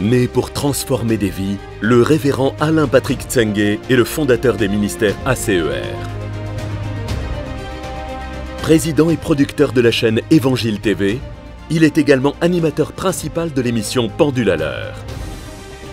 Né pour transformer des vies, le révérend Alain Patrick Tsenge est le fondateur des ministères ACER. Président et producteur de la chaîne Évangile TV, il est également animateur principal de l'émission Pendule à l'heure.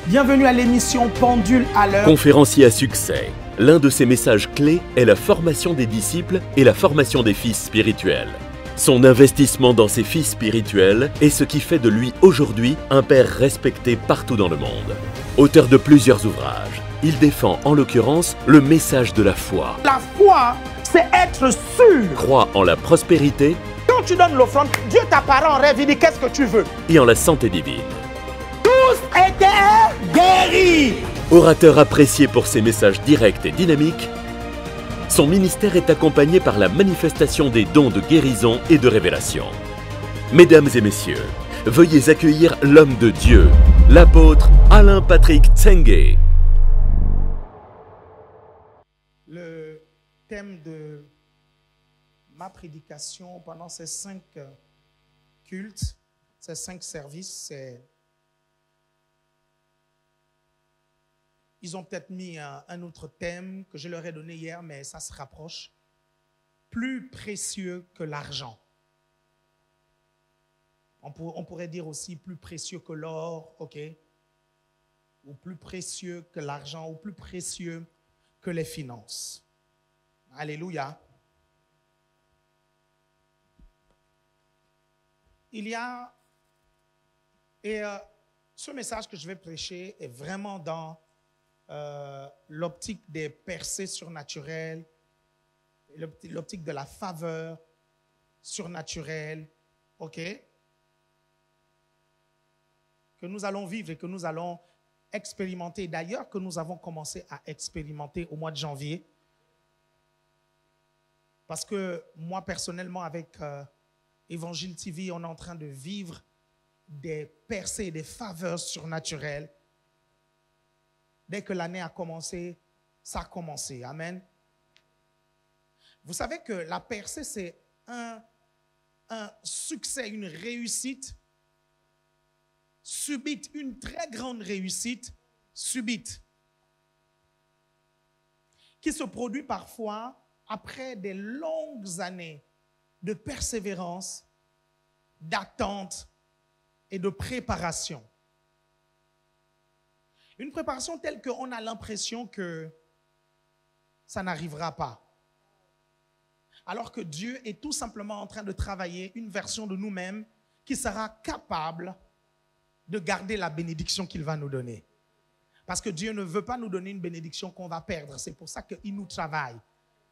Bienvenue à l'émission Pendule à l'heure. Conférencier à succès, l'un de ses messages clés est la formation des disciples et la formation des fils spirituels. Son investissement dans ses fils spirituels est ce qui fait de lui aujourd'hui un père respecté partout dans le monde. Auteur de plusieurs ouvrages, il défend en l'occurrence le message de la foi. La foi, c'est être sûr. Croit en la prospérité. Quand tu donnes l'offrande, Dieu t'apparaît en rêve, il dit qu'est-ce que tu veux. Et en la santé divine. Tous étaient guéris. Orateur apprécié pour ses messages directs et dynamiques, son ministère est accompagné par la manifestation des dons de guérison et de révélation. Mesdames et messieurs, veuillez accueillir l'homme de Dieu, l'apôtre Alain Patrick Tsenge. Le thème de ma prédication pendant ces 5 cultes, ces 5 services, c'est... Ils ont peut-être mis un autre thème que je leur ai donné hier, mais ça se rapproche. Plus précieux que l'argent. On pourrait dire aussi plus précieux que l'or, ok? Ou plus précieux que l'argent, ou plus précieux que les finances. Alléluia. Il y a... Et ce message que je vais prêcher est vraiment dans... l'optique des percées surnaturelles, l'optique de la faveur surnaturelle, ok? Que nous allons vivre et que nous allons expérimenter. D'ailleurs, que nous avons commencé à expérimenter au mois de janvier. Parce que moi, personnellement, avec Évangile TV, on est en train de vivre des percées et des faveurs surnaturelles. Dès que l'année a commencé, ça a commencé. Amen. Vous savez que la percée, c'est un succès, une réussite subite, une très grande réussite subite, qui se produit parfois après des longues années de persévérance, d'attente et de préparation. Une préparation telle qu'on a l'impression que ça n'arrivera pas. Alors que Dieu est tout simplement en train de travailler une version de nous-mêmes qui sera capable de garder la bénédiction qu'il va nous donner. Parce que Dieu ne veut pas nous donner une bénédiction qu'on va perdre. C'est pour ça qu'il nous travaille,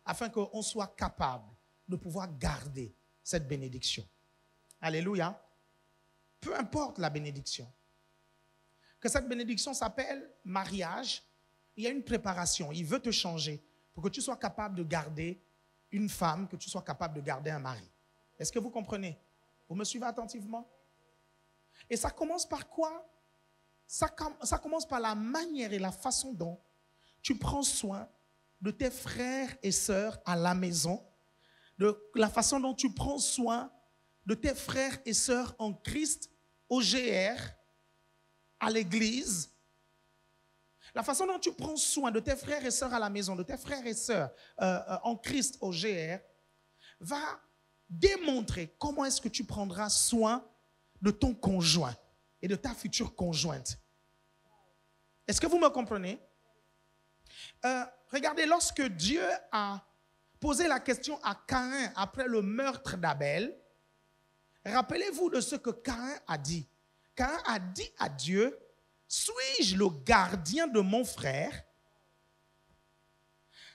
afin qu'on soit capable de pouvoir garder cette bénédiction. Alléluia. Peu importe la bénédiction. Que cette bénédiction s'appelle mariage, il y a une préparation. Il veut te changer pour que tu sois capable de garder une femme, que tu sois capable de garder un mari. Est-ce que vous comprenez? Vous me suivez attentivement? Et ça commence par quoi? Ça commence par la manière et la façon dont tu prends soin de tes frères et sœurs à la maison, de la façon dont tu prends soin de tes frères et sœurs en Christ, au GR, à l'église, la façon dont tu prends soin de tes frères et sœurs à la maison, de tes frères et sœurs en Christ au GR, va démontrer comment est-ce que tu prendras soin de ton conjoint et de ta future conjointe. Est-ce que vous me comprenez? Regardez, lorsque Dieu a posé la question à Caïn après le meurtre d'Abel, rappelez-vous de ce que Caïn a dit. Caïn a dit à Dieu, suis-je le gardien de mon frère?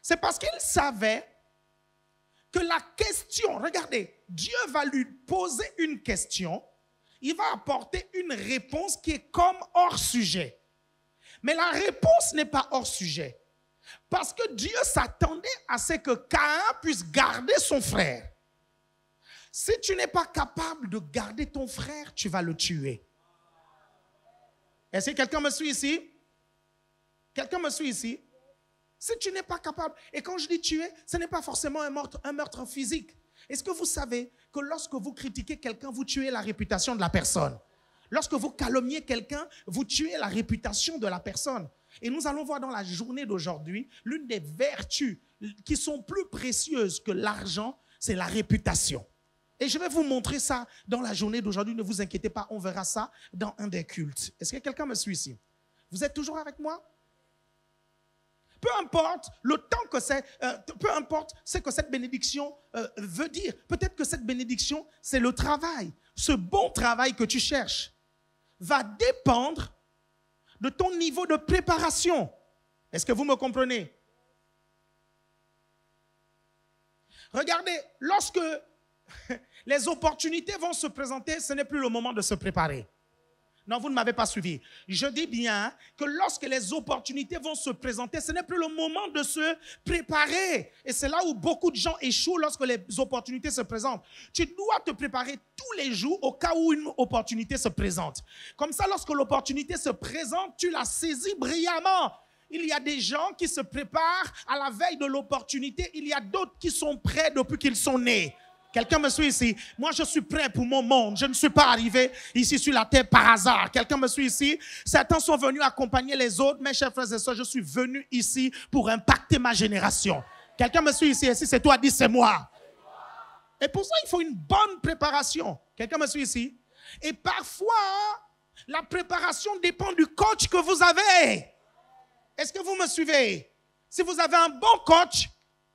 C'est parce qu'il savait que la question, regardez, Dieu va lui poser une question, il va apporter une réponse qui est comme hors sujet. Mais la réponse n'est pas hors sujet. Parce que Dieu s'attendait à ce que Caïn puisse garder son frère. Si tu n'es pas capable de garder ton frère, tu vas le tuer. Est-ce que quelqu'un me suit ici? Quelqu'un me suit ici? Si tu n'es pas capable, et quand je dis tuer, ce n'est pas forcément un meurtre physique. Est-ce que vous savez que lorsque vous critiquez quelqu'un, vous tuez la réputation de la personne? Lorsque vous calomniez quelqu'un, vous tuez la réputation de la personne. Et nous allons voir dans la journée d'aujourd'hui, l'une des vertus qui sont plus précieuses que l'argent, c'est la réputation. Et je vais vous montrer ça dans la journée d'aujourd'hui. Ne vous inquiétez pas, on verra ça dans un des cultes. Est-ce que quelqu'un me suit ici? Vous êtes toujours avec moi? Peu importe le temps que c'est, peu importe ce que cette bénédiction veut dire. Peut-être que cette bénédiction, c'est le travail. Ce bon travail que tu cherches va dépendre de ton niveau de préparation. Est-ce que vous me comprenez? Regardez, lorsque les opportunités vont se présenter, ce n'est plus le moment de se préparer. Non, vous ne m'avez pas suivi. Je dis bien que lorsque les opportunités vont se présenter, ce n'est plus le moment de se préparer. Et c'est là où beaucoup de gens échouent lorsque les opportunités se présentent. Tu dois te préparer tous les jours au cas où une opportunité se présente. Comme ça, lorsque l'opportunité se présente, tu la saisis brillamment. Il y a des gens qui se préparent à la veille de l'opportunité. Il y a d'autres qui sont prêts depuis qu'ils sont nés. Quelqu'un me suit ici? Moi, je suis prêt pour mon monde. Je ne suis pas arrivé ici sur la terre par hasard. Quelqu'un me suit ici? Certains sont venus accompagner les autres. Mes chers frères et sœurs, je suis venu ici pour impacter ma génération. Quelqu'un me suit ici? Et si c'est toi, dis c'est moi. Et pour ça, il faut une bonne préparation. Quelqu'un me suit ici? Et parfois, la préparation dépend du coach que vous avez. Est-ce que vous me suivez? Si vous avez un bon coach,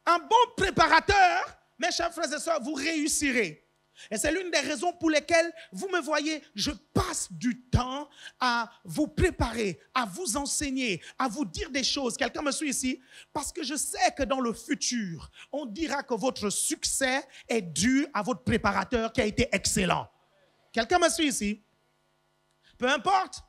un bon préparateur, mes chers frères et sœurs, vous réussirez. Et c'est l'une des raisons pour lesquelles vous me voyez, je passe du temps à vous préparer, à vous enseigner, à vous dire des choses. Quelqu'un me suit ici? Parce que je sais que dans le futur, on dira que votre succès est dû à votre préparateur qui a été excellent. Quelqu'un me suit ici? Peu importe.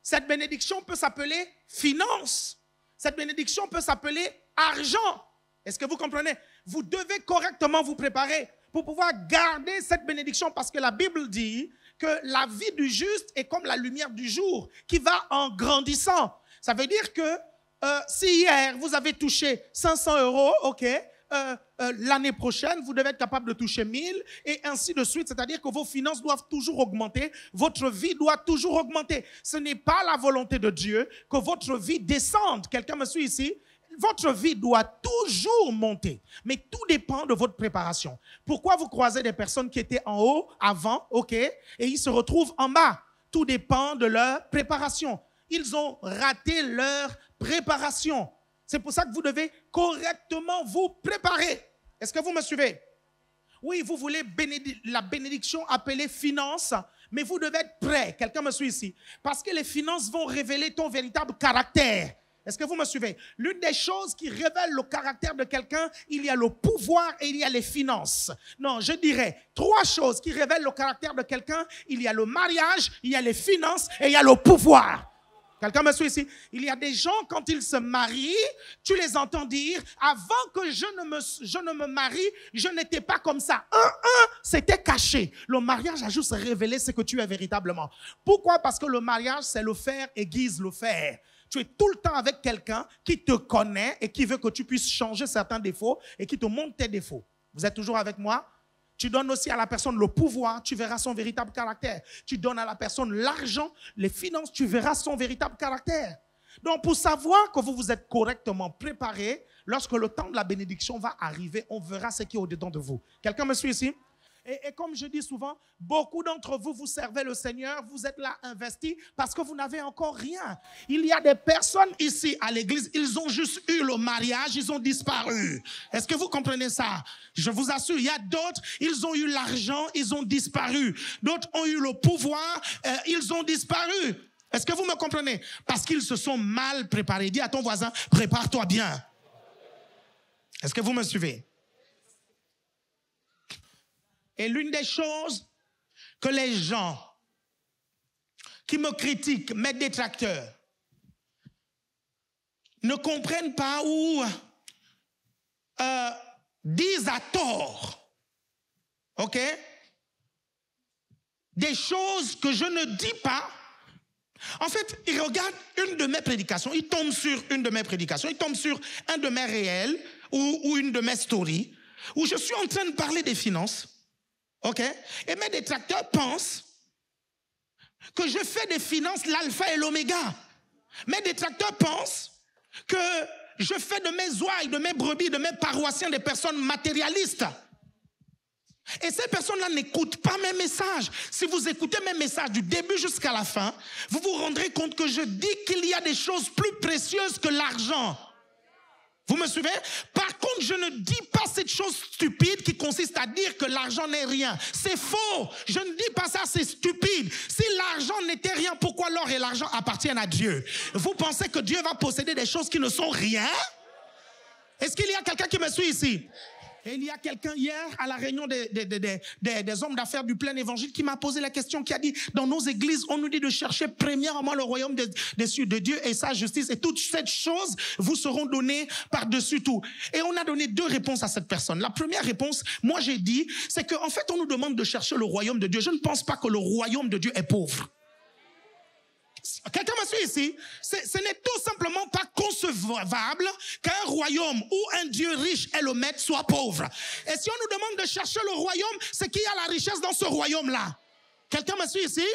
Cette bénédiction peut s'appeler finance. Cette bénédiction peut s'appeler argent. Est-ce que vous comprenez? Vous devez correctement vous préparer pour pouvoir garder cette bénédiction parce que la Bible dit que la vie du juste est comme la lumière du jour qui va en grandissant. Ça veut dire que si hier vous avez touché 500 €, ok, l'année prochaine, vous devez être capable de toucher 1000 et ainsi de suite. C'est-à-dire que vos finances doivent toujours augmenter, votre vie doit toujours augmenter. Ce n'est pas la volonté de Dieu que votre vie descende. Quelqu'un me suit ici? Votre vie doit toujours monter, mais tout dépend de votre préparation. Pourquoi vous croisez des personnes qui étaient en haut avant, ok, et ils se retrouvent en bas? Tout dépend de leur préparation. Ils ont raté leur préparation. C'est pour ça que vous devez correctement vous préparer. Est-ce que vous me suivez? Oui, vous voulez la bénédiction appelée finance, mais vous devez être prêt. Quelqu'un me suit ici? Parce que les finances vont révéler ton véritable caractère. Est-ce que vous me suivez? L'une des choses qui révèle le caractère de quelqu'un, il y a le pouvoir et il y a les finances. Non, je dirais 3 choses qui révèlent le caractère de quelqu'un. Il y a le mariage, il y a les finances et il y a le pouvoir. Quelqu'un me suit ici? Il y a des gens, quand ils se marient, tu les entends dire, avant que je ne me marie, je n'étais pas comme ça. C'était caché. Le mariage a juste révélé ce que tu es véritablement. Pourquoi? Parce que le mariage, c'est le fer aiguise le fer. Tu es tout le temps avec quelqu'un qui te connaît et qui veut que tu puisses changer certains défauts et qui te montre tes défauts. Vous êtes toujours avec moi? Tu donnes aussi à la personne le pouvoir, tu verras son véritable caractère. Tu donnes à la personne l'argent, les finances, tu verras son véritable caractère. Donc, pour savoir que vous vous êtes correctement préparé, lorsque le temps de la bénédiction va arriver, on verra ce qui est au-dedans de vous. Quelqu'un me suit ici? Et comme je dis souvent, beaucoup d'entre vous, vous servez le Seigneur, vous êtes là investis parce que vous n'avez encore rien. Il y a des personnes ici à l'église, ils ont juste eu le mariage, ils ont disparu. Est-ce que vous comprenez ça? Je vous assure, il y a d'autres, ils ont eu l'argent, ils ont disparu. D'autres ont eu le pouvoir, ils ont disparu. Est-ce que vous me comprenez? Parce qu'ils se sont mal préparés. Dis à ton voisin, prépare-toi bien. Est-ce que vous me suivez? Et l'une des choses que les gens qui me critiquent, mes détracteurs, ne comprennent pas ou disent à tort, ok, des choses que je ne dis pas. En fait, ils regardent une de mes prédications, ils tombent sur une de mes prédications, ils tombent sur un de mes réels ou une de mes stories où je suis en train de parler des finances. OK? Et mes détracteurs pensent que je fais des finances l'alpha et l'oméga. Mes détracteurs pensent que je fais de mes ouailles, de mes brebis, de mes paroissiens des personnes matérialistes. Et ces personnes-là n'écoutent pas mes messages. Si vous écoutez mes messages du début jusqu'à la fin, vous vous rendrez compte que je dis qu'il y a des choses plus précieuses que l'argent. Vous me suivez? Par contre, je ne dis pas cette chose stupide qui consiste à dire que l'argent n'est rien. C'est faux. Je ne dis pas ça, c'est stupide. Si l'argent n'était rien, pourquoi l'or et l'argent appartiennent à Dieu? Vous pensez que Dieu va posséder des choses qui ne sont rien? Est-ce qu'il y a quelqu'un qui me suit ici? Et il y a quelqu'un hier à la réunion des hommes d'affaires du plein évangile qui m'a posé la question, qui a dit, dans nos églises, on nous dit de chercher premièrement le royaume des cieux de Dieu et sa justice, et toutes ces choses vous seront données par-dessus tout. Et on a donné 2 réponses à cette personne. La première réponse, moi j'ai dit, c'est qu'en fait on nous demande de chercher le royaume de Dieu. Je ne pense pas que le royaume de Dieu est pauvre. Quelqu'un me suit ici? Ce n'est tout simplement pas concevable qu'un royaume où un Dieu riche est le maître soit pauvre. Et si on nous demande de chercher le royaume, c'est qu'il y a la richesse dans ce royaume-là. Quelqu'un me suit ici?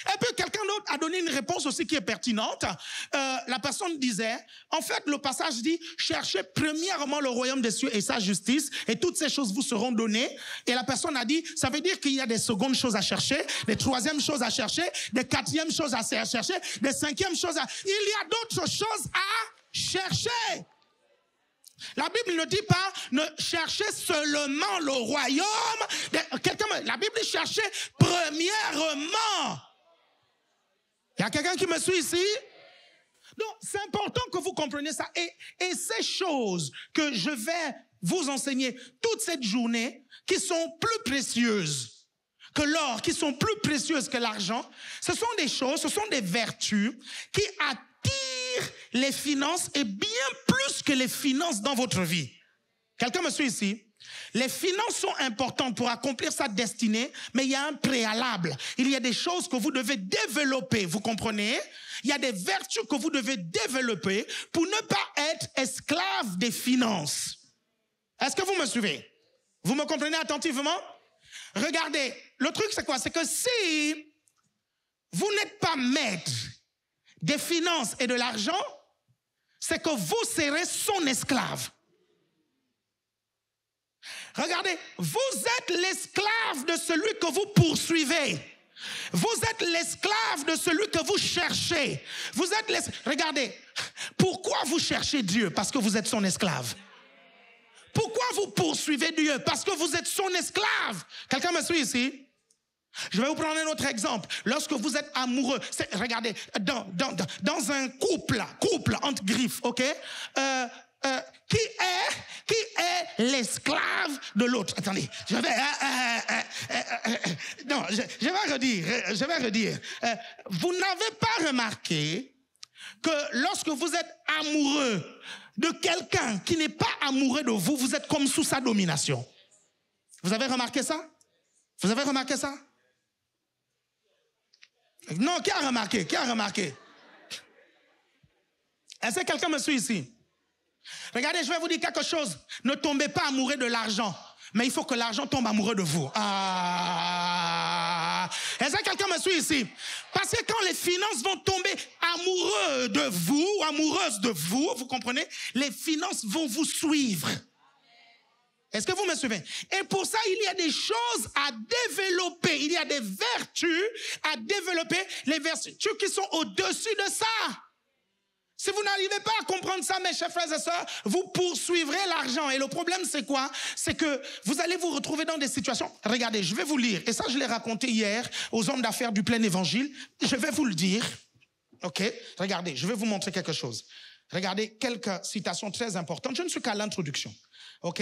Et puis quelqu'un d'autre a donné une réponse aussi qui est pertinente. La personne disait, en fait le passage dit, cherchez premièrement le royaume des cieux et sa justice, et toutes ces choses vous seront données. Et la personne a dit, ça veut dire qu'il y a des secondes choses à chercher, des troisièmes choses à chercher, des quatrièmes choses à chercher, des cinquièmes choses à... Il y a d'autres choses à chercher. La Bible ne dit pas, ne cherchez seulement le royaume. La Bible dit, cherchez premièrement. Il y a quelqu'un qui me suit ici? Donc, c'est important que vous compreniez ça. Et ces choses que je vais vous enseigner toute cette journée, qui sont plus précieuses que l'or, qui sont plus précieuses que l'argent, ce sont des choses, ce sont des vertus qui attirent les finances et bien plus que les finances dans votre vie. Quelqu'un me suit ici? Les finances sont importantes pour accomplir sa destinée, mais il y a un préalable. Il y a des choses que vous devez développer, vous comprenez? Il y a des vertus que vous devez développer pour ne pas être esclave des finances. Est-ce que vous me suivez? Vous me comprenez attentivement? Regardez, le truc c'est quoi? C'est que si vous n'êtes pas maître des finances et de l'argent, c'est que vous serez son esclave. Regardez, vous êtes l'esclave de celui que vous poursuivez. Vous êtes l'esclave de celui que vous cherchez. Vous êtes Regardez, pourquoi vous cherchez Dieu? Parce que vous êtes son esclave. Pourquoi vous poursuivez Dieu? Parce que vous êtes son esclave. Quelqu'un me suit ici? Je vais vous prendre un autre exemple. Lorsque vous êtes amoureux, regardez, dans un couple entre griffes, ok? Qui est l'esclave de l'autre? Attendez, je vais redire. Vous n'avez pas remarqué que lorsque vous êtes amoureux de quelqu'un qui n'est pas amoureux de vous, vous êtes comme sous sa domination. Vous avez remarqué ça? Vous avez remarqué ça? Non, qui a remarqué? Qui a remarqué? Est-ce que quelqu'un me suit ici? Regardez, je vais vous dire quelque chose. Ne tombez pas amoureux de l'argent, mais il faut que l'argent tombe amoureux de vous. Est-ce que quelqu'un me suit ici? Parce que quand les finances vont tomber amoureux de vous, amoureuses de vous, vous comprenez? Les finances vont vous suivre. Est-ce que vous me suivez? Et pour ça, il y a des choses à développer. Il y a des vertus à développer. Les vertus qui sont au-dessus de ça. Si vous n'arrivez pas à comprendre ça, mes chers frères et sœurs, vous poursuivrez l'argent. Et le problème, c'est quoi? C'est que vous allez vous retrouver dans des situations... Regardez, je vais vous lire. Et ça, je l'ai raconté hier aux hommes d'affaires du plein évangile. Je vais vous le dire. OK? Regardez, je vais vous montrer quelque chose. Regardez quelques citations très importantes. Je ne suis qu'à l'introduction. OK?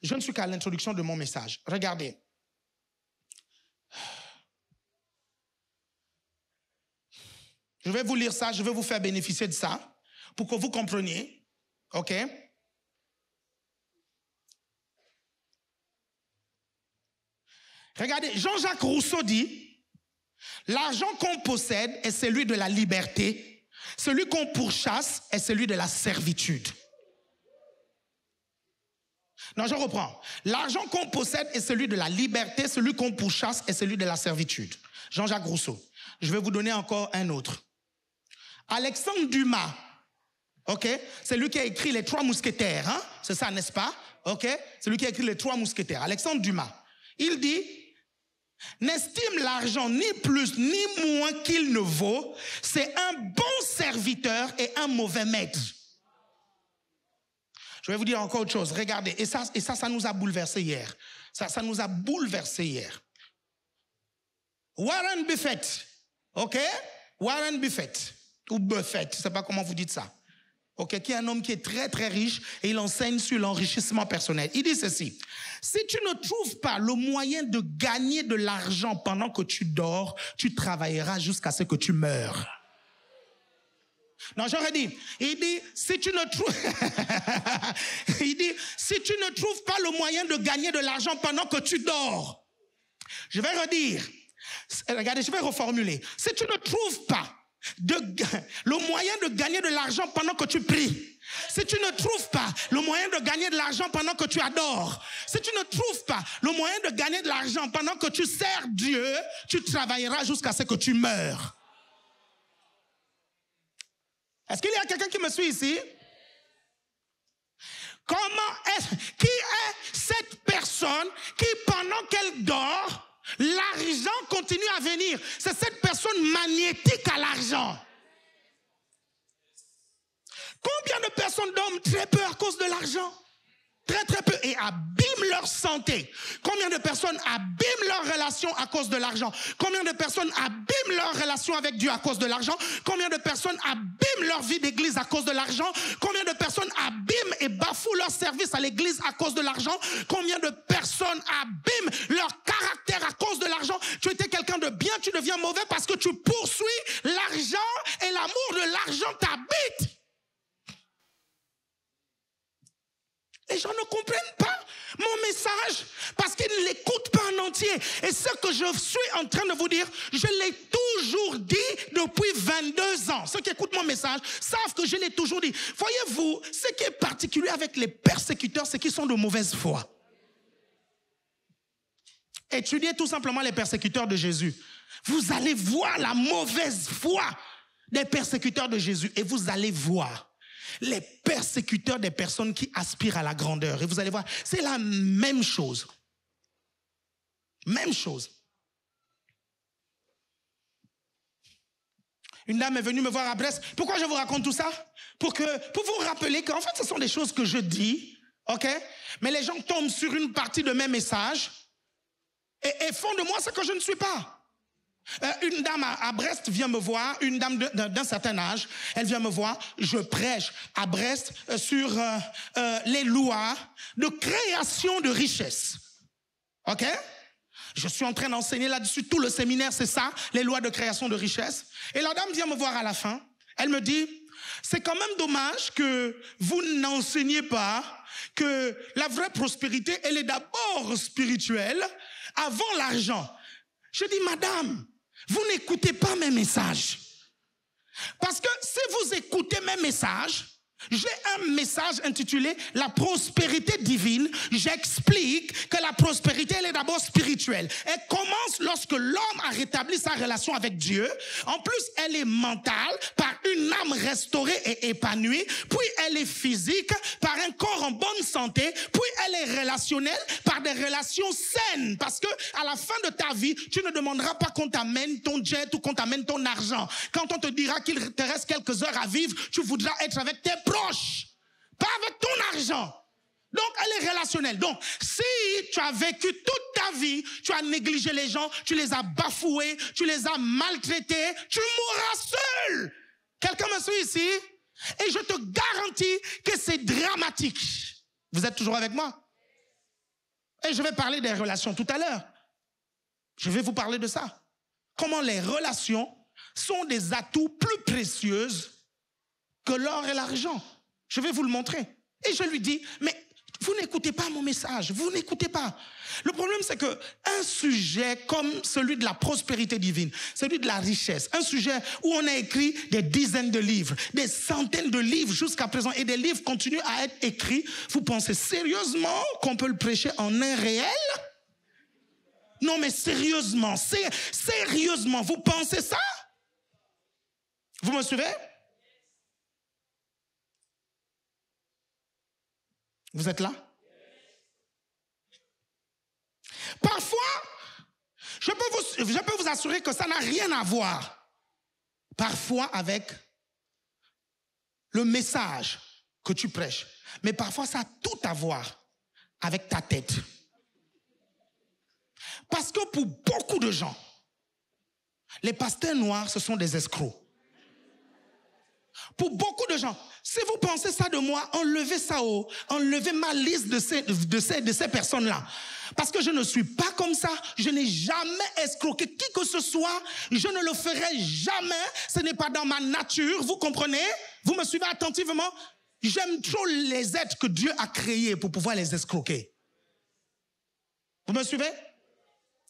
Je ne suis qu'à l'introduction de mon message. Regardez. Je vais vous lire ça, je vais vous faire bénéficier de ça pour que vous compreniez. OK? Regardez, Jean-Jacques Rousseau dit, l'argent qu'on possède est celui de la liberté, celui qu'on pourchasse est celui de la servitude. Non, je reprends. L'argent qu'on possède est celui de la liberté, celui qu'on pourchasse est celui de la servitude. Jean-Jacques Rousseau. je vais vous donner encore un autre. Alexandre Dumas, ok? C'est lui qui a écrit les 3 mousquetaires, hein? C'est ça, n'est-ce pas? Ok? C'est lui qui a écrit les 3 mousquetaires. Alexandre Dumas. Il dit, n'estime l'argent ni plus ni moins qu'il ne vaut. C'est un bon serviteur et un mauvais maître. Je vais vous dire encore autre chose. Regardez, et ça nous a bouleversé hier. Ça nous a bouleversé hier. Warren Buffett, ok? Warren Buffett, ou Buffett, je ne sais pas comment vous dites ça. Ok, qui est un homme qui est très très riche et il enseigne sur l'enrichissement personnel. Il dit ceci: si tu ne trouves pas le moyen de gagner de l'argent pendant que tu dors, tu travailleras jusqu'à ce que tu meurs. Non, j'aurais dit, il dit, si tu ne trouves, il dit, si tu ne trouves pas le moyen de gagner de l'argent pendant que tu dors, je vais redire, regardez, je vais reformuler. Si tu ne trouves pas le moyen de gagner de l'argent pendant que tu pries, si tu ne trouves pas le moyen de gagner de l'argent pendant que tu adores, si tu ne trouves pas le moyen de gagner de l'argent pendant que tu sers Dieu, tu travailleras jusqu'à ce que tu meurs. Est-ce qu'il y a quelqu'un qui me suit ici? Qui est cette personne qui, pendant qu'elle dort, l'argent continue à venir? C'est cette personne magnétique à l'argent. Combien de personnes dorment très peu à cause de l'argent? Très très peu, et abîment leur santé. Combien de personnes abîment leur relation à cause de l'argent? Combien de personnes abîment leur relation avec Dieu à cause de l'argent? Combien de personnes abîment leur vie d'église à cause de l'argent? Combien de personnes abîment et bafouent leur service à l'église à cause de l'argent? Combien de personnes abîment leur caractère à cause de l'argent? Tu étais quelqu'un de bien, tu deviens mauvais parce que tu poursuis l'argent et l'amour de l'argent t'habite. Les gens ne comprennent pas mon message parce qu'ils ne l'écoutent pas en entier. Et ce que je suis en train de vous dire, je l'ai toujours dit depuis 22 ans. Ceux qui écoutent mon message savent que je l'ai toujours dit. Voyez-vous, ce qui est particulier avec les persécuteurs, c'est qu'ils sont de mauvaise foi. Étudiez tout simplement les persécuteurs de Jésus. Vous allez voir la mauvaise foi des persécuteurs de Jésus et vous allez voir les persécuteurs des personnes qui aspirent à la grandeur. Et vous allez voir, c'est la même chose. Même chose. Une dame est venue me voir à Brest. Pourquoi je vous raconte tout ça? Pour vous rappeler qu'en fait, ce sont des choses que je dis, ok? Mais les gens tombent sur une partie de mes messages et font de moi ce que je ne suis pas. Une dame à Brest vient me voir, une dame d'un certain âge, elle vient me voir, je prêche à Brest sur les lois de création de richesse. Ok? Je suis en train d'enseigner là-dessus, tout le séminaire, c'est ça, les lois de création de richesse. Et la dame vient me voir à la fin, elle me dit, c'est quand même dommage que vous n'enseignez pas que la vraie prospérité, elle est d'abord spirituelle avant l'argent. Je dis, madame, vous n'écoutez pas mes messages. Parce que si vous écoutez mes messages, j'ai un message intitulé « La prospérité divine ». J'explique que la prospérité, elle est d'abord spirituelle. Elle commence lorsque l'homme a rétabli sa relation avec Dieu. En plus, elle est mentale par une âme restaurée et épanouie. Puis, elle est physique par un corps en bonne santé. Puis, elle est relationnelle par des relations saines. Parce que à la fin de ta vie, tu ne demanderas pas qu'on t'amène ton jet ou qu'on t'amène ton argent. Quand on te dira qu'il te reste quelques heures à vivre, tu voudras être avec tes proche, pas avec ton argent. Donc, elle est relationnelle. Donc, si tu as vécu toute ta vie, tu as négligé les gens, tu les as bafoués, tu les as maltraités, tu mourras seul. Quelqu'un me suit ici? Et je te garantis que c'est dramatique. Vous êtes toujours avec moi? Et je vais parler des relations tout à l'heure. Je vais vous parler de ça. Comment les relations sont des atouts plus précieuses que l'or et l'argent. Je vais vous le montrer. Et je lui dis, mais vous n'écoutez pas mon message, vous n'écoutez pas. Le problème, c'est que un sujet comme celui de la prospérité divine, celui de la richesse, un sujet où on a écrit des dizaines de livres, des centaines de livres jusqu'à présent, et des livres continuent à être écrits, vous pensez sérieusement qu'on peut le prêcher en un réel? Non, mais sérieusement, sérieusement, vous pensez ça? Vous me suivez? Vous êtes là? Parfois, je peux vous assurer que ça n'a rien à voir, parfois avec le message que tu prêches. Mais parfois, ça a tout à voir avec ta tête. Parce que pour beaucoup de gens, les pasteurs noirs, ce sont des escrocs. Pour beaucoup de gens, si vous pensez ça de moi, enlevez ma liste de ces personnes-là. Parce que je ne suis pas comme ça, je n'ai jamais escroqué qui que ce soit, je ne le ferai jamais, ce n'est pas dans ma nature, vous comprenez? Vous me suivez attentivement? J'aime trop les êtres que Dieu a créés pour pouvoir les escroquer. Vous me suivez?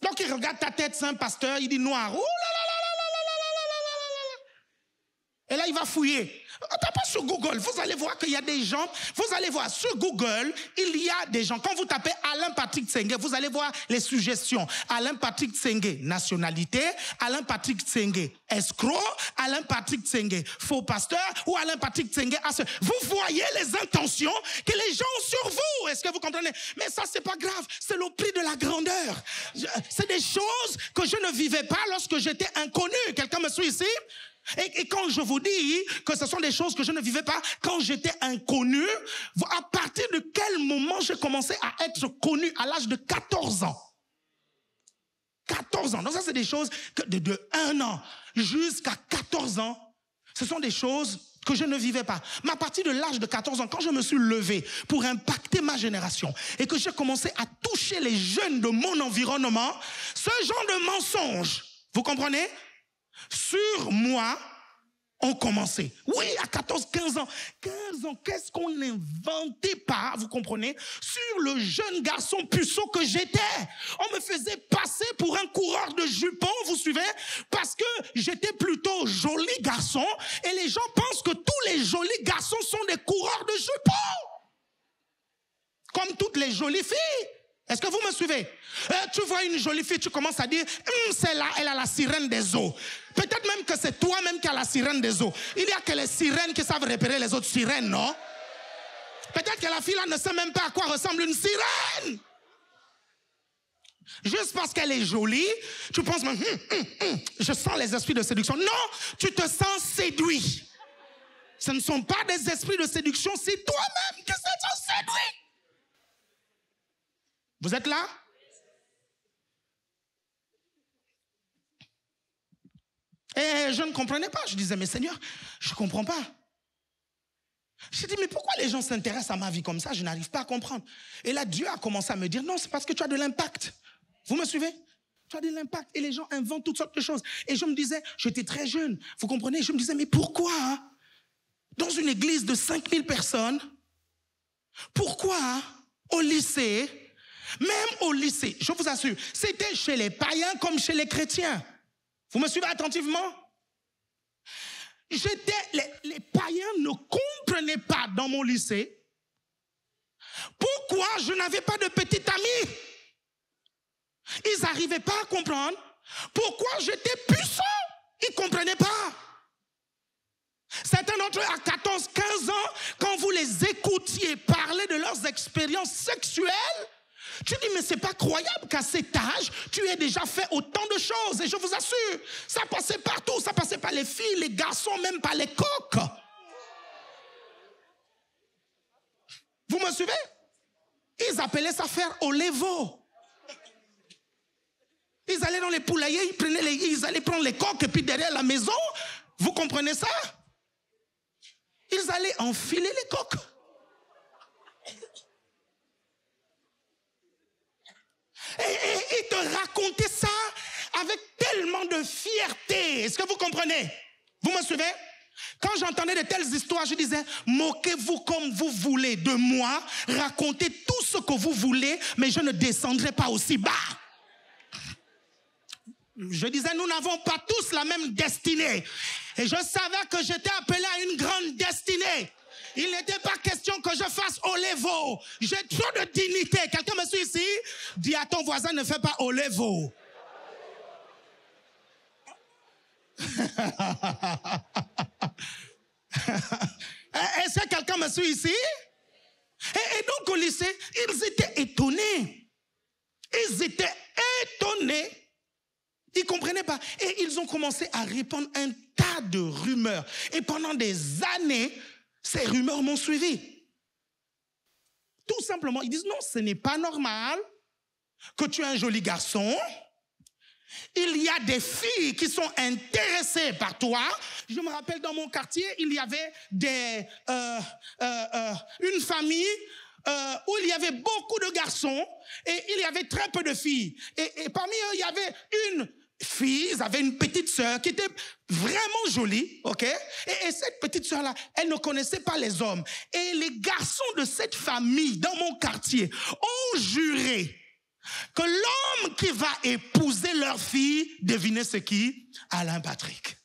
Donc il regarde ta tête, c'est un pasteur, il dit noir. Ouh là là là là là là là là là là. Et là il va fouiller. Tapez sur Google, vous allez voir qu'il y a des gens, vous allez voir sur Google, il y a des gens, quand vous tapez Alain Patrick Tsengue, vous allez voir les suggestions. Alain Patrick Tsengue, nationalité, Alain Patrick Tsengue, escroc, Alain Patrick Tsengue, faux pasteur, ou Alain Patrick Tsengue, vous voyez les intentions que les gens ont sur vous. Est-ce que vous comprenez? Mais ça, c'est pas grave, c'est le prix de la grandeur. C'est des choses que je ne vivais pas lorsque j'étais inconnu. Quelqu'un me suit ici? Et quand je vous dis que ce sont des choses que je ne vivais pas quand j'étais inconnu, à partir de quel moment j'ai commencé à être connu? À l'âge de 14 ans. 14 ans. Donc ça, c'est des choses que de 1 an jusqu'à 14 ans, ce sont des choses que je ne vivais pas. Mais à partir de l'âge de 14 ans, quand je me suis levé pour impacter ma génération et que j'ai commencé à toucher les jeunes de mon environnement, ce genre de mensonges, vous comprenez? Sur moi, ont commencé. Oui, à 14, 15 ans. 15 ans, qu'est-ce qu'on n'inventait pas, vous comprenez, sur le jeune garçon puceau que j'étais. On me faisait passer pour un coureur de jupons, vous suivez, parce que j'étais plutôt joli garçon, et les gens pensent que tous les jolis garçons sont des coureurs de jupons. Comme toutes les jolies filles. Est-ce que vous me suivez? Tu vois une jolie fille, tu commences à dire, celle-là, elle a la sirène des eaux. Peut-être même que c'est toi-même qui as la sirène des eaux. Il y a que les sirènes qui savent repérer les autres sirènes, non? Peut-être que la fille-là ne sait même pas à quoi ressemble une sirène. Juste parce qu'elle est jolie, tu penses, je sens les esprits de séduction. Non, tu te sens séduit. Ce ne sont pas des esprits de séduction, c'est toi-même qui se sens séduit. Vous êtes là? Et je ne comprenais pas. Je disais, mais Seigneur, je ne comprends pas. Je dis, mais pourquoi les gens s'intéressent à ma vie comme ça? Je n'arrive pas à comprendre. Et là, Dieu a commencé à me dire, non, c'est parce que tu as de l'impact. Vous me suivez? Tu as de l'impact. Et les gens inventent toutes sortes de choses. Et je me disais, j'étais très jeune. Vous comprenez? Je me disais, mais pourquoi, hein? Dans une église de 5000 personnes, pourquoi, hein, au lycée, même au lycée, je vous assure, c'était chez les païens comme chez les chrétiens. Vous me suivez attentivement? Les païens ne comprenaient pas dans mon lycée pourquoi je n'avais pas de petit ami. Ils n'arrivaient pas à comprendre pourquoi j'étais puissant. Ils ne comprenaient pas. Certains d'entre eux, à 14, 15 ans, quand vous les écoutiez parler de leurs expériences sexuelles, tu dis, mais c'est pas croyable qu'à cet âge, tu aies déjà fait autant de choses. Et je vous assure, ça passait partout. Ça passait par les filles, les garçons, même par les coqs. Vous me suivez? Ils appelaient ça faire au levo. Ils allaient dans les poulaillers, ils allaient prendre les coqs et puis derrière la maison, vous comprenez ça? Ils allaient enfiler les coqs. Et ils te racontaient ça avec tellement de fierté. Est-ce que vous comprenez? Vous me suivez? Quand j'entendais de telles histoires, je disais, moquez-vous comme vous voulez de moi, racontez tout ce que vous voulez, mais je ne descendrai pas aussi bas. Je disais, nous n'avons pas tous la même destinée. Et je savais que j'étais appelé à une grande destinée. Il n'était pas question que je fasse au levo. J'ai trop de dignité. Quelqu'un me suit ici? Dis à ton voisin, ne fais pas au levo. Est-ce que quelqu'un me suit ici? Et donc au lycée, ils étaient étonnés. Ils étaient étonnés. Ils ne comprenaient pas. Et ils ont commencé à répandre un tas de rumeurs. Et pendant des années, ces rumeurs m'ont suivi. Tout simplement, ils disent non, ce n'est pas normal que tu es un joli garçon. Il y a des filles qui sont intéressées par toi. Je me rappelle dans mon quartier, il y avait une famille où il y avait beaucoup de garçons et il y avait très peu de filles. Et parmi eux, il y avait une fille, ils avaient une petite sœur qui était vraiment jolie, ok? Et cette petite sœur-là, elle ne connaissait pas les hommes. Et les garçons de cette famille, dans mon quartier, ont juré que l'homme qui va épouser leur fille, devinez ce qui? Alain Patrick.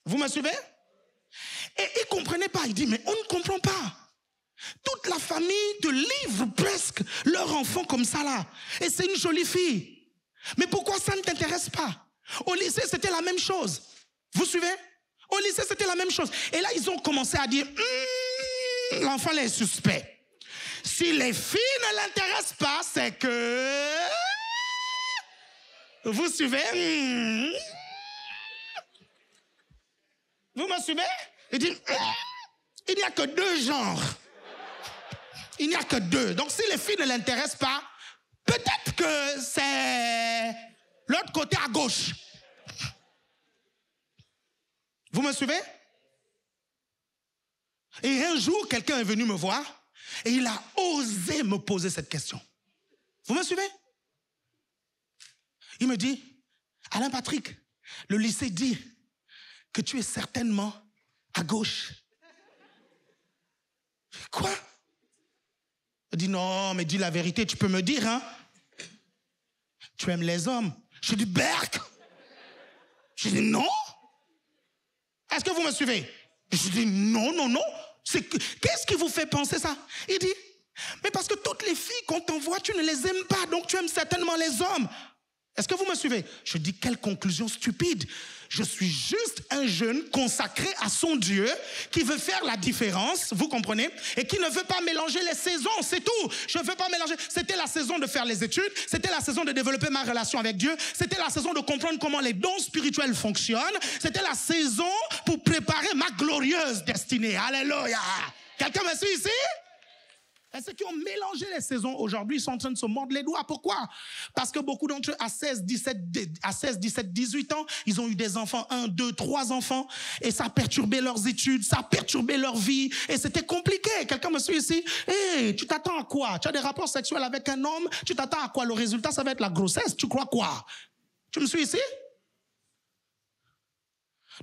Vous me suivez? Et ils ne comprenaient pas. Ils disent, mais on ne comprend pas. Toute la famille te livre presque leur enfant comme ça là. Et c'est une jolie fille. Mais pourquoi ça ne t'intéresse pas? Au lycée, c'était la même chose. Vous suivez? Au lycée, c'était la même chose. Et là, ils ont commencé à dire, l'enfant là est suspect. Si les filles ne l'intéressent pas, c'est que... Vous suivez? Vous me suivez? Il dit, il n'y a que deux genres. Il n'y a que deux. Donc si les filles ne l'intéressent pas, peut-être que c'est l'autre côté à gauche. Vous me suivez? Et un jour, quelqu'un est venu me voir et il a osé me poser cette question. Vous me suivez? Il me dit, Alain Patrick, le lycée dit que tu es certainement à gauche. Quoi? Il dit, non, mais dis la vérité, tu peux me dire, hein? Tu aimes les hommes? Je dis, berk! Je dis, non? Est-ce que vous me suivez? Je dis, non, non, non. Qu'est-ce qui vous fait penser ça? Il dit, mais parce que toutes les filles qu'on t'envoie, tu ne les aimes pas, donc tu aimes certainement les hommes. Est-ce que vous me suivez? Je dis, quelle conclusion stupide. Je suis juste un jeune consacré à son Dieu qui veut faire la différence, vous comprenez? Et qui ne veut pas mélanger les saisons, c'est tout. Je ne veux pas mélanger. C'était la saison de faire les études, c'était la saison de développer ma relation avec Dieu, c'était la saison de comprendre comment les dons spirituels fonctionnent, c'était la saison pour préparer ma glorieuse destinée. Alléluia! Quelqu'un me suit ici? Et ceux qui ont mélangé les saisons aujourd'hui, ils sont en train de se mordre les doigts. Pourquoi? Parce que beaucoup d'entre eux, à 16, 17, 18 ans, ils ont eu des enfants, 1, 2, 3 enfants, et ça a perturbé leurs études, ça a perturbé leur vie, et c'était compliqué. Quelqu'un me suit ici? Hey, tu t'attends à quoi? Tu as des rapports sexuels avec un homme, tu t'attends à quoi? Le résultat, ça va être la grossesse. Tu crois quoi? Tu me suis ici?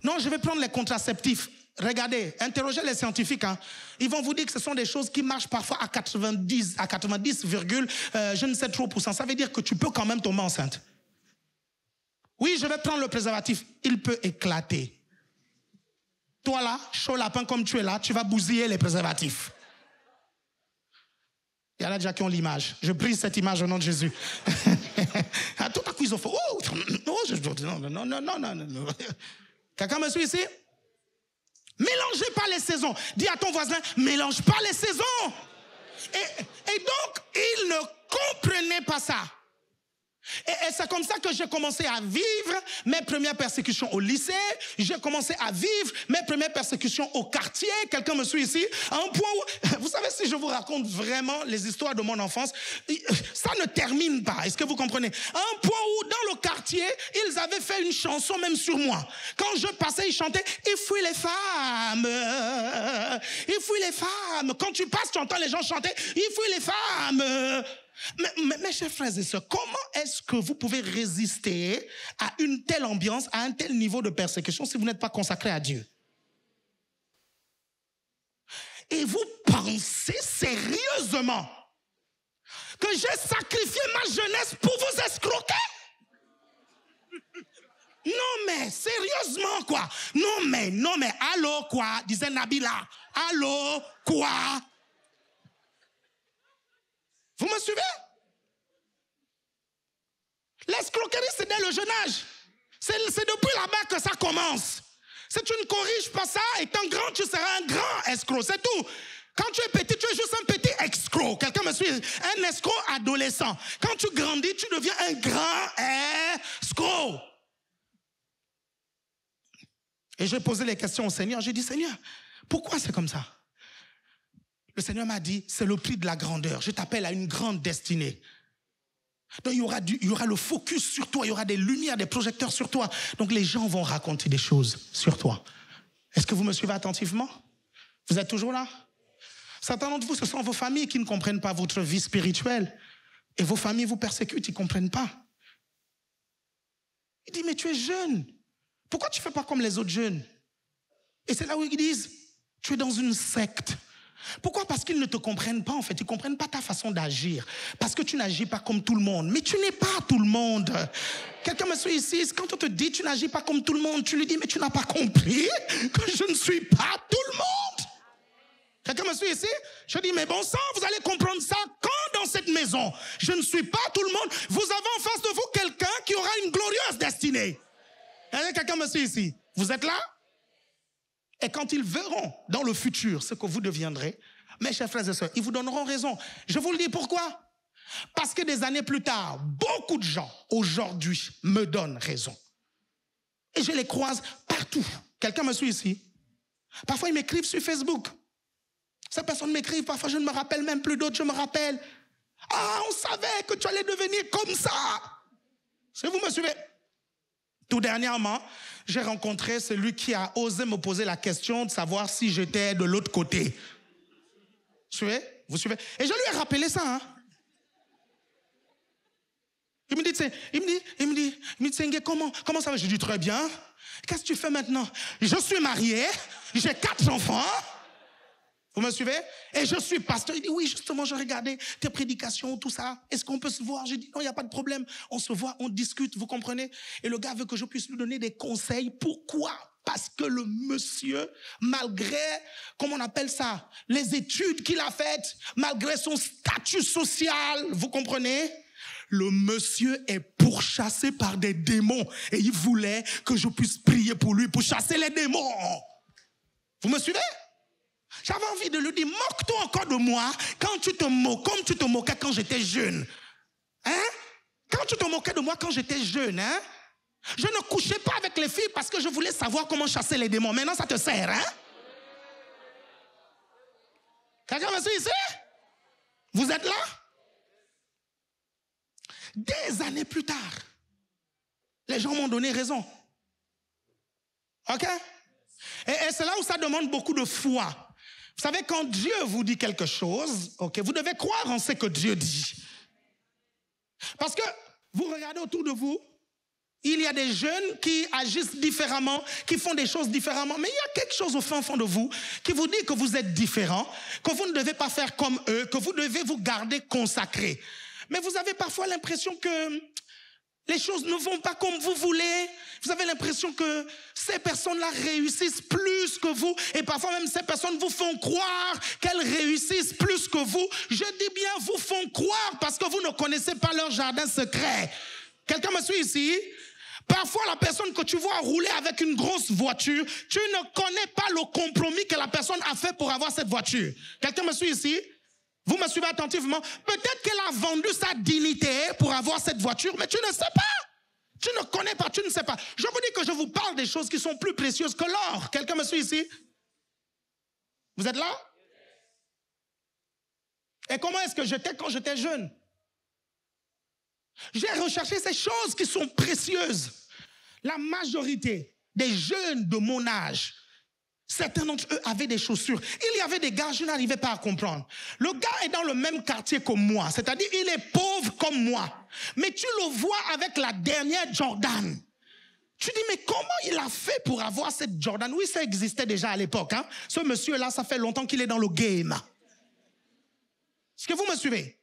Non, je vais prendre les contraceptifs. Regardez, interrogez les scientifiques. Hein. Ils vont vous dire que ce sont des choses qui marchent parfois à 90, je ne sais trop %. Ça veut dire que tu peux quand même tomber enceinte. Oui, je vais prendre le préservatif. Il peut éclater. Toi là, chaud lapin comme tu es là, tu vas bousiller les préservatifs. Il y en a déjà qui ont l'image. Je brise cette image au nom de Jésus. Tout à coup, ils ont fait... non. Quelqu'un me suit ici? Mélangez pas les saisons. Dis à ton voisin, mélange pas les saisons. Et donc, ils ne comprenaient pas ça. Et c'est comme ça que j'ai commencé à vivre mes premières persécutions au lycée. J'ai commencé à vivre mes premières persécutions au quartier. Quelqu'un me suit ici? À un point où, vous savez, si je vous raconte vraiment les histoires de mon enfance, ça ne termine pas. Est-ce que vous comprenez? À un point où, dans le quartier, ils avaient fait une chanson même sur moi. Quand je passais, ils chantaient « Il fuit les femmes, il fuit les femmes ». Quand tu passes, tu entends les gens chanter « Il fuit les femmes ». Mais mes chers frères et sœurs, comment est-ce que vous pouvez résister à une telle ambiance, à un tel niveau de persécution si vous n'êtes pas consacré à Dieu? Et vous pensez sérieusement que j'ai sacrifié ma jeunesse pour vous escroquer? Non mais, sérieusement quoi? Non mais, allô quoi? Disait Nabila. Allô quoi? Vous me suivez? L'escroquerie, c'est dès le jeune âge. C'est depuis là-bas que ça commence. Si tu ne corriges pas ça, étant grand, tu seras un grand escroc. C'est tout. Quand tu es petit, tu es juste un petit escroc. Quelqu'un me suit? Un escroc adolescent. Quand tu grandis, tu deviens un grand escroc. Et j'ai posé les questions au Seigneur. J'ai dit, Seigneur, pourquoi c'est comme ça? Le Seigneur m'a dit, c'est le prix de la grandeur. Je t'appelle à une grande destinée. Donc il y aura le focus sur toi, il y aura des lumières, des projecteurs sur toi. Donc les gens vont raconter des choses sur toi. Est-ce que vous me suivez attentivement? Vous êtes toujours là? Certains d'entre vous, ce sont vos familles qui ne comprennent pas votre vie spirituelle. Et vos familles vous persécutent, ils ne comprennent pas. Il dit, mais tu es jeune. Pourquoi tu ne fais pas comme les autres jeunes? Et c'est là où ils disent, tu es dans une secte. Pourquoi? Parce qu'ils ne te comprennent pas en fait. Ils ne comprennent pas ta façon d'agir. Parce que tu n'agis pas comme tout le monde. Mais tu n'es pas tout le monde. Quelqu'un me suit ici. Quand on te dit tu n'agis pas comme tout le monde, tu lui dis mais tu n'as pas compris que je ne suis pas tout le monde. Quelqu'un me suit ici? Je dis mais bon sang, vous allez comprendre ça quand dans cette maison, je ne suis pas tout le monde. Vous avez en face de vous quelqu'un qui aura une glorieuse destinée. Quelqu'un me suit ici? Vous êtes là? Et quand ils verront dans le futur ce que vous deviendrez, mes chers frères et sœurs, ils vous donneront raison. Je vous le dis pourquoi? Parce que des années plus tard, beaucoup de gens aujourd'hui me donnent raison. Et je les croise partout. Quelqu'un me suit ici? Parfois ils m'écrivent sur Facebook. Ces personnes m'écrivent, parfois je ne me rappelle même plus, d'autres je me rappelle. Ah, on savait que tu allais devenir comme ça. Si vous me suivez? Tout dernièrement, j'ai rencontré celui qui a osé me poser la question de savoir si j'étais de l'autre côté. Vous suivez? Vous suivez? Et je lui ai rappelé ça. Hein? Il me dit, comment ça va? Je dis, très bien. Qu'est-ce que tu fais maintenant? Je suis marié, j'ai 4 enfants. Vous me suivez? Et je suis pasteur. Il dit, oui, justement, je regardais tes prédications, tout ça. Est-ce qu'on peut se voir? J'ai dit, non, il n'y a pas de problème. On se voit, on discute, vous comprenez? Et le gars veut que je puisse lui donner des conseils. Pourquoi? Parce que le monsieur, malgré, comment on appelle ça? Les études qu'il a faites, malgré son statut social, vous comprenez? Le monsieur est pourchassé par des démons. Et il voulait que je puisse prier pour lui, pour chasser les démons. Vous me suivez? J'avais envie de lui dire, moque-toi encore de moi quand tu te moques, comme tu te moquais quand j'étais jeune. Hein? Quand tu te moquais de moi quand j'étais jeune, hein? Je ne couchais pas avec les filles parce que je voulais savoir comment chasser les démons. Maintenant, ça te sert, hein? Quelqu'un me suit ici? Vous êtes là? Des années plus tard, les gens m'ont donné raison. OK? Et c'est là où ça demande beaucoup de foi. Vous savez, quand Dieu vous dit quelque chose, okay, vous devez croire en ce que Dieu dit. Parce que vous regardez autour de vous, il y a des jeunes qui agissent différemment, qui font des choses différemment. Mais il y a quelque chose au fin fond de vous qui vous dit que vous êtes différent, que vous ne devez pas faire comme eux, que vous devez vous garder consacré. Mais vous avez parfois l'impression que les choses ne vont pas comme vous voulez. Vous avez l'impression que ces personnes-là réussissent plus que vous. Et parfois même ces personnes vous font croire qu'elles réussissent plus que vous. Je dis bien vous font croire parce que vous ne connaissez pas leur jardin secret. Quelqu'un me suit ici? Parfois la personne que tu vois rouler avec une grosse voiture, tu ne connais pas le compromis que la personne a fait pour avoir cette voiture. Quelqu'un me suit ici? Vous me suivez attentivement? Peut-être qu'elle a vendu sa dignité pour avoir cette voiture, mais tu ne sais pas. Tu ne connais pas, tu ne sais pas. Je vous dis que je vous parle des choses qui sont plus précieuses que l'or. Quelqu'un me suit ici? Vous êtes là? Et comment est-ce que j'étais quand j'étais jeune? J'ai recherché ces choses qui sont précieuses. La majorité des jeunes de mon âge, certains d'entre eux avaient des chaussures. Il y avait des gars, je n'arrivais pas à comprendre. Le gars est dans le même quartier que moi, c'est-à-dire il est pauvre comme moi. Mais tu le vois avec la dernière Jordan. Tu dis, mais comment il a fait pour avoir cette Jordan? Oui, ça existait déjà à l'époque. Hein? Ce monsieur-là, ça fait longtemps qu'il est dans le game. Est-ce que vous me suivez?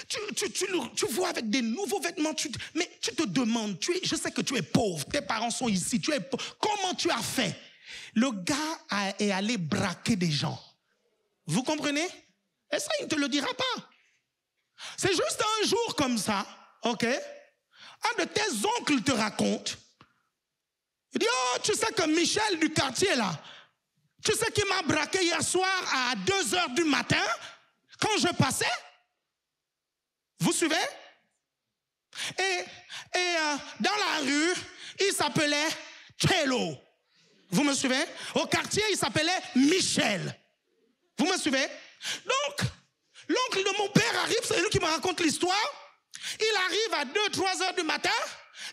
Tu vois avec des nouveaux vêtements, mais tu te demandes, je sais que tu es pauvre, tes parents sont ici, tu es pauvre. Comment tu as fait? Le gars est allé braquer des gens. Vous comprenez? Et ça, il ne te le dira pas. C'est juste un jour comme ça, ok? Un de tes oncles te raconte Il dit, oh, tu sais que Michel du quartier, là, tu sais qu'il m'a braqué hier soir à 2h du matin, quand je passais. Vous suivez? Et dans la rue, il s'appelait Cello. Vous me suivez? Au quartier, il s'appelait Michel. Vous me suivez? Donc, l'oncle de mon père arrive, c'est lui qui me raconte l'histoire. Il arrive à 2-3 heures du matin.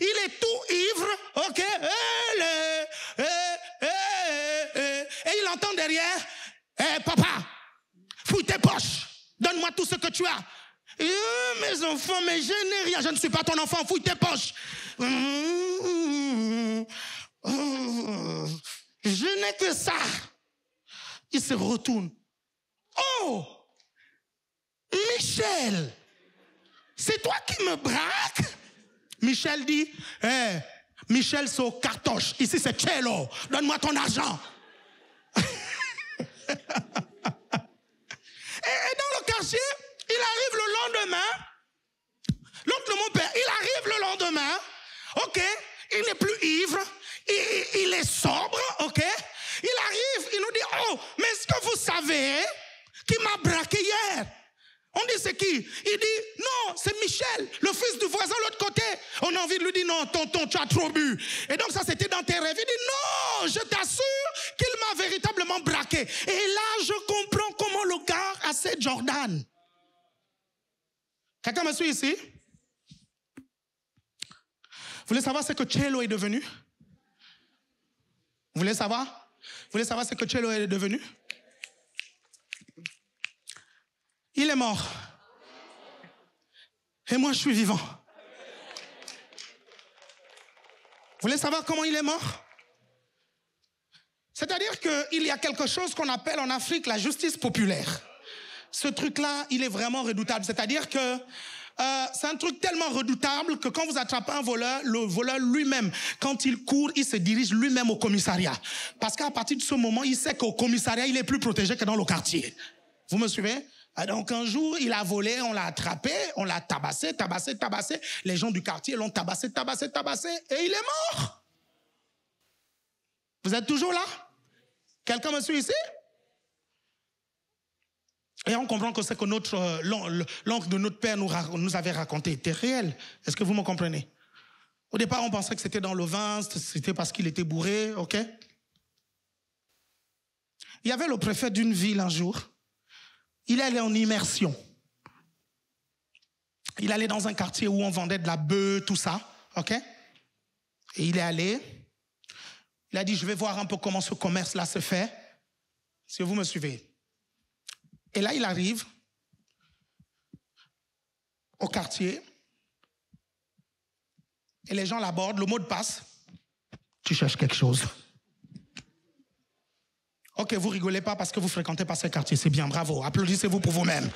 Il est tout ivre, ok? Et il entend derrière, papa, fouille tes poches, donne-moi tout ce que tu as. Mes enfants, mais je n'ai rien, je ne suis pas ton enfant, fouille tes poches. Je n'ai que ça. Il se retourne. Oh, Michel, c'est toi qui me braques? Michel dit, Michel c'est au cartoche, ici c'est Cello, donne-moi ton argent. Et dans le quartier, il arrive le lendemain, l'oncle de mon père, il arrive le lendemain, ok, il n'est plus ivre, il est sobre, ok, il arrive, il nous dit, oh, mais est-ce que vous savez qui m'a braqué hier? On dit c'est qui? Il dit non, c'est Michel, le fils du voisin de l'autre côté. On a envie de lui dire non, tonton, tu as trop bu. Et donc ça c'était dans tes rêves. Il dit non, je t'assure qu'il m'a véritablement braqué. Et là je comprends comment le gars a cette Jordan. Quelqu'un me suit ici? Vous voulez savoir ce que Cello est devenu? Vous voulez savoir? Vous voulez savoir ce que Cello est devenu? Il est mort. Et moi, je suis vivant. Vous voulez savoir comment il est mort? C'est-à-dire qu'il y a quelque chose qu'on appelle en Afrique la justice populaire. Ce truc-là, il est vraiment redoutable. C'est-à-dire que c'est un truc tellement redoutable que quand vous attrapez un voleur, le voleur lui-même, quand il court, il se dirige lui-même au commissariat. Parce qu'à partir de ce moment, il sait qu'au commissariat, il est plus protégé que dans le quartier. Vous me suivez? Donc un jour, il a volé, on l'a attrapé, on l'a tabassé. Les gens du quartier l'ont tabassé, et il est mort. Vous êtes toujours là? Quelqu'un me suit ici? Et on comprend que ce que l'oncle de notre père nous avait raconté était réel. Est-ce que vous me comprenez? Au départ, on pensait que c'était dans le vin, c'était parce qu'il était bourré, ok? Il y avait le préfet d'une ville un jour. Il allait en immersion. Il allait dans un quartier où on vendait de la bœuf, tout ça, ok? Et il est allé. Il a dit, je vais voir un peu comment ce commerce-là se fait. Si vous me suivez. Et là, il arrive au quartier. Et les gens l'abordent, le mot de passe. Tu cherches quelque chose. Ok, vous rigolez pas parce que vous fréquentez pas ce quartier. C'est bien, bravo. Applaudissez-vous pour vous-même.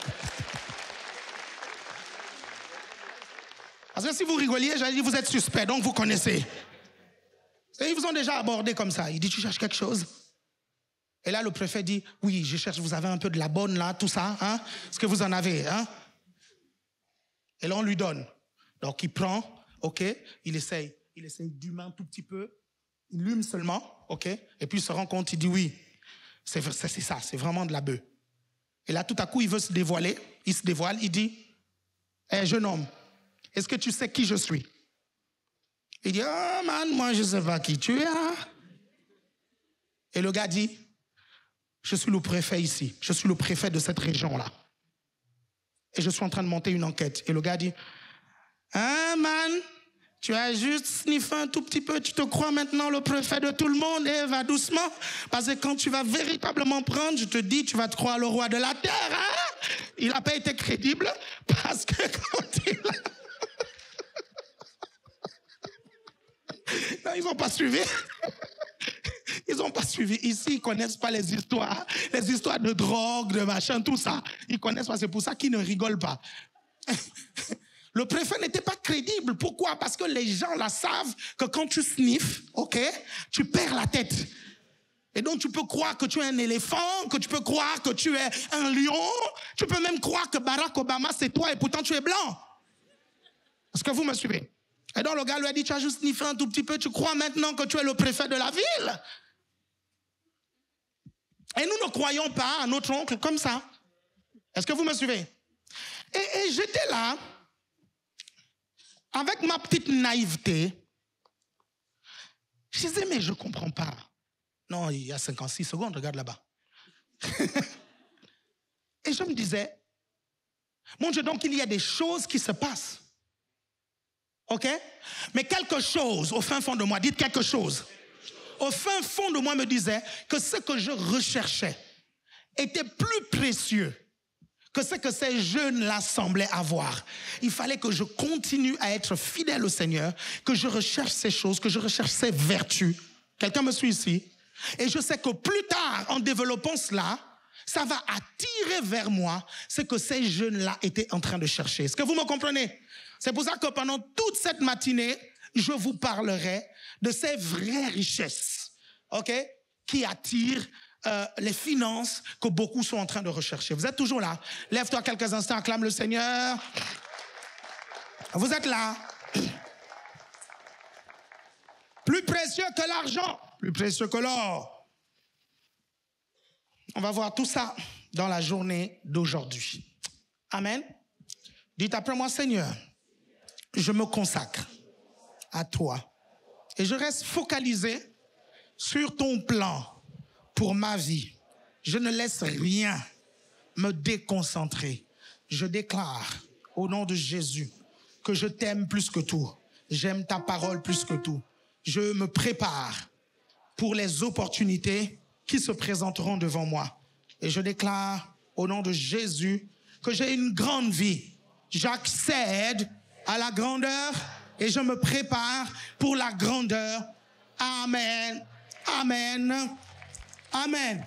Parce que si vous rigoliez, j'allais dire vous êtes suspect, donc vous connaissez. Et ils vous ont déjà abordé comme ça. Il dit, tu cherches quelque chose? Et là, le préfet dit, oui, je cherche, vous avez un peu de la bonne là, tout ça, hein? Est-ce que vous en avez, hein? Et là, on lui donne. Donc, il prend, ok, il essaye d'humer un tout petit peu, il lume seulement, ok, et puis il se rend compte, il dit, oui, c'est ça, c'est vraiment de la bœuf. Et là, tout à coup, il veut se dévoiler, il se dévoile, il dit, jeune homme, est-ce que tu sais qui je suis? Il dit, oh man, moi je ne sais pas qui tu es. Hein? Et le gars dit, je suis le préfet ici, je suis le préfet de cette région-là. Et je suis en train de monter une enquête. Et le gars dit, hein man, tu as juste sniffé un tout petit peu, tu te crois maintenant le préfet de tout le monde, et va doucement, parce que quand tu vas véritablement prendre, je te dis, tu vas te croire le roi de la terre. Hein? Il n'a pas été crédible, parce que quand il a... Non, ils n'ont pas suivi. Ils n'ont pas suivi. Ici, ils ne connaissent pas les histoires de drogue, de machin, tout ça. Ils ne connaissent pas. C'est pour ça qu'ils ne rigolent pas. Le préfet n'était pas crédible. Pourquoi? Parce que les gens là savent que quand tu sniffes, ok, tu perds la tête. Et donc, tu peux croire que tu es un éléphant, que tu peux croire que tu es un lion. Tu peux même croire que Barack Obama, c'est toi et pourtant tu es blanc. Est-ce que vous me suivez? Et donc le gars lui a dit, tu as juste sniffé un tout petit peu, tu crois maintenant que tu es le préfet de la ville? Et nous ne croyons pas à notre oncle comme ça. Est-ce que vous me suivez? Et j'étais là, avec ma petite naïveté. Je disais, mais je ne comprends pas. Non, il y a 56 secondes, regarde là-bas. Et je me disais, mon Dieu, donc il y a des choses qui se passent. OK? Mais quelque chose, au fin fond de moi, dites quelque chose. Au fin fond de moi me disait que ce que je recherchais était plus précieux que ce que ces jeunes-là semblaient avoir. Il fallait que je continue à être fidèle au Seigneur, que je recherche ces choses, que je recherche ces vertus. Quelqu'un me suit ici? Et je sais que plus tard, en développant cela, ça va attirer vers moi ce que ces jeunes-là étaient en train de chercher. Est-ce que vous me comprenez? C'est pour ça que pendant toute cette matinée, je vous parlerai de ces vraies richesses, OK, qui attirent les finances que beaucoup sont en train de rechercher. Vous êtes toujours là? Lève-toi quelques instants, acclame le Seigneur. Vous êtes là? Plus précieux que l'argent, plus précieux que l'or. On va voir tout ça dans la journée d'aujourd'hui. Amen. Dites après moi, Seigneur, je me consacre à toi et je reste focalisé sur ton plan pour ma vie. Je ne laisse rien me déconcentrer. Je déclare au nom de Jésus que je t'aime plus que tout. J'aime ta parole plus que tout. Je me prépare pour les opportunités qui se présenteront devant moi. Et je déclare au nom de Jésus que j'ai une grande vie. J'accède à la grandeur et je me prépare pour la grandeur. Amen. Amen. Amen.